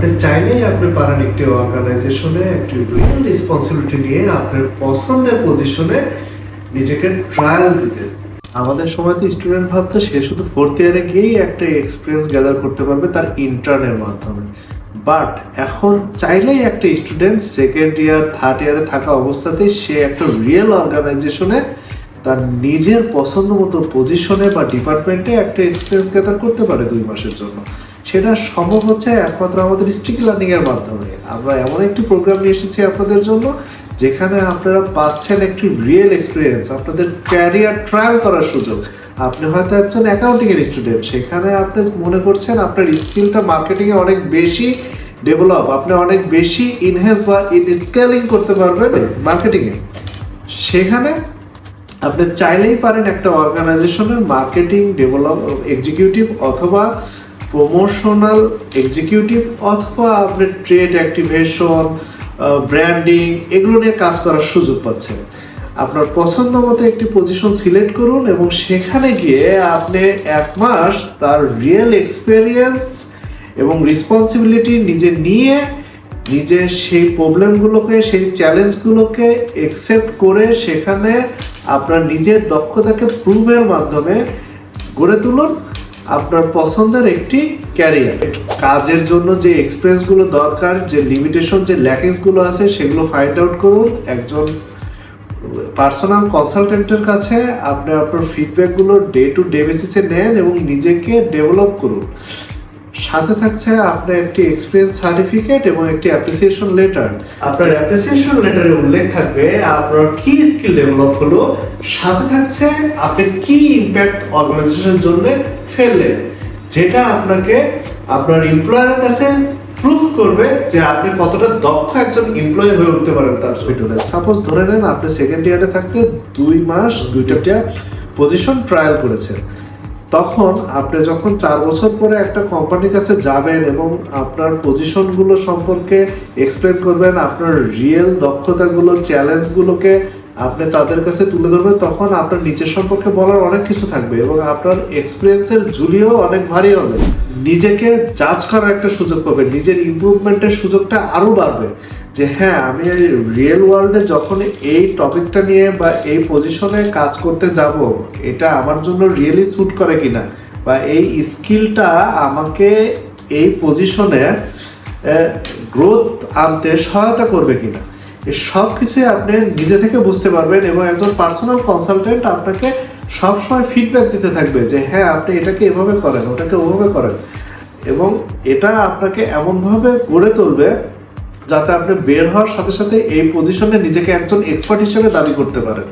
আপনি চাইলেই আপনি পারেন একটি অর্গানাইজেশনে একটি রিয়েল রেসপন্সিবিলিটি নিয়ে আপনার পছন্দের পজিশনে নিজেকে ট্রায়াল দিতে। আমাদের সময় তো স্টুডেন্ট ভাবতো সে শুধু ফোর্থ ইয়ারে গিয়েই একটা এক্সপিরিয়েন্স গ্যাদার করতে পারবে তার ইন্টার্নের মাধ্যমে, বাট এখন চাইলেই একটা স্টুডেন্ট সেকেন্ড ইয়ার থার্ড ইয়ারে থাকা অবস্থাতেই সে একটা রিয়েল অর্গানাইজেশনে তার নিজের পছন্দ মতো পজিশনে বা ডিপার্টমেন্টে একটা এক্সপিরিয়েন্স গ্যাদার করতে পারে 2 মাসের জন্য। সেটা সম্ভব হচ্ছে একমাত্র আমাদের স্ট্রিক লার্নিং এর মাধ্যমে। আমরা এমন একটি প্রোগ্রাম নিয়ে এসেছি আপনাদের জন্য যেখানে আপনারা পাচ্ছেন একটি রিয়েল এক্সপিরিয়েন্স, আপনাদের ক্যারিয়ার ট্রায়াল করার সুযোগ। আপনি হয়তো একজন অ্যাকাউন্টিং এর স্টুডেন্ট, সেখানে আপনি মনে করছেন আপনার স্কিলটা মার্কেটিং এ অনেক বেশি ডেভেলপ, আপনি অনেক বেশি ইনহ্যান্স বা স্কেলিং করতে পারবেন মার্কেটিং এ। সেখানে আপনি চাইলেই পারেন একটা অর্গানাইজেশনের মার্কেটিং ডেভেলপ এক্সিকিউটিভ অথবা প্রমোশনাল এক্সিকিউটিভ অথবা আপনি ট্রেড অ্যাক্টিভেশন, ব্র্যান্ডিং এগুলো নিয়ে কাজ করার সুযোগ পাচ্ছেন। আপনার পছন্দ মতো একটি পজিশন সিলেক্ট করুন এবং সেখানে গিয়ে আপনি 1 মাস তার রিয়েল এক্সপেরিয়েন্স এবং রেসপন্সিবিলিটি নিজে নিয়ে নিজের সেই প্রবলেমগুলোকে সেই চ্যালেঞ্জগুলোকে অ্যাকসেপ্ট করে সেখানে আপনার নিজের দক্ষতাকে প্রুভের মাধ্যমে গড়ে তুলুন আপনার পছন্দের একটি ক্যারিয়ার। কাজের জন্য যে এক্সপেরিয়েন্সগুলো দরকার, যে লিমিটেশন, যে ল্যাকিংসগুলো আছে সেগুলো ফাইন্ড আউট করুন। একজন পার্সোনাল কনসালটেন্টের কাছে আপনি আপনার ফিডব্যাকগুলো ডে টু ডে বেসিসে নেন এবং নিজেকে ডেভেলপ করুন। সাথে থাকছে আপনার একটি এক্সপিরিয়েন্স সার্টিফিকেট এবং একটি অ্যাপ্রিসিয়েশন লেটার। আপনার অ্যাপ্রিসিয়েশন লেটারে উল্লেখ থাকবে আপনার কি স্কিল ডেভেলপ হলো, সাথে থাকছে আপনি কি ইম্প্যাক্ট অর্গানাইজেশনের জন্য ফেললেন, যেটা আপনাকে আপনার এমপ্লয়ারের কাছে প্রুভ করবে যে আপনি কতটা দক্ষ একজন এমপ্লয়ি হয়ে উঠতে পারেন তার ভিতরে। সাপোজ ধরে নেন আপনি সেকেন্ড ইয়ারে থাকতে 2 মাস 2টা পজিশন ট্রায়াল করেছেন, তখন আপনি যখন 4 বছর পরে একটা কোম্পানির কাছে যাবেন এবং আপনার পজিশনগুলো সম্পর্কে এক্সপ্লেন করবেন, আপনার রিয়েল দক্ষতাগুলো চ্যালেঞ্জগুলোকে আপনি তাদের কাছে তুলে ধরবেন, তখন আপনার নিচের সম্পর্কে বলার অনেক কিছু থাকবে এবং আপনার এক্সপিরিয়েন্সের ঝুলিও অনেক ভারী হবে। নিজেকে জাজ করার একটা সুযোগ পাবেন, নিজের ইমপ্রুভমেন্টের সুযোগটা আরও বাড়বে যে হ্যাঁ আমি রিয়েল ওয়ার্ল্ডে যখন এই টপিকটা নিয়ে বা এই পজিশনে কাজ করতে যাব এটা আমার জন্য রিয়েলি স্যুট করে কিনা, বা এই স্কিলটা আমাকে এই পজিশনে গ্রোথ আনতে সহায়তা করবে কিনা, এই সব কিছুই আপনি নিজে থেকে বুঝতে পারবেন এবং একজন পার্সোনাল কনসালটেন্ট আপনাকে সবসময় ফিডব্যাক দিতে থাকবে যে হ্যাঁ আপনি এটাকে এভাবে করেন, ওটাকে ওভাবে করেন, এবং এটা আপনাকে এমনভাবে গড়ে তুলবে যাতে আপনি বের হওয়ার সাথে সাথে এই পজিশনে নিজেকে একজন এক্সপার্ট হিসেবে দাবি করতে পারেন।